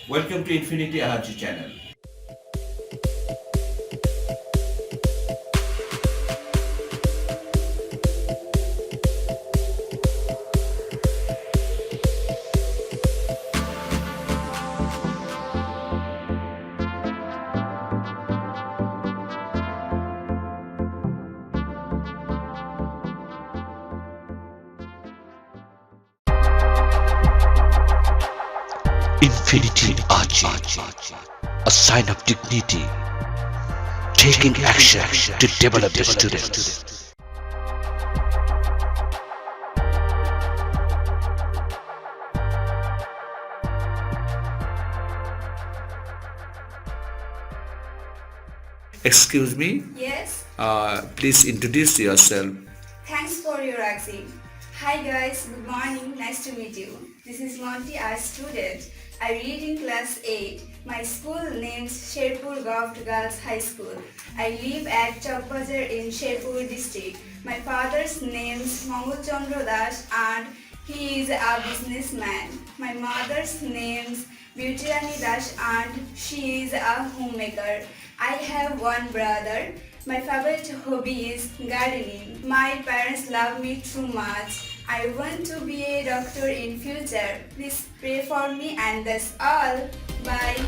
Welcome to Infinity Ahzee channel. Infinity Ahzee, a sign of dignity, taking action to develop the students. Excuse me, Yes, please introduce yourself. thanks for your accent. Hi guys, good morning, nice to meet you. This is Monty, a student. I read in class 8. My school name's Sherpur Govt Girls High School. I live at Chowbazar in Sherpur district. My father's name's Mangul Chandra Das and he is a businessman. My mother's name's Beauty Rani Das and she is a homemaker. I have one brother. My favorite hobby is gardening. My parents love me too much. I want to be a doctor in future. Please pray for me and that's all. Bye.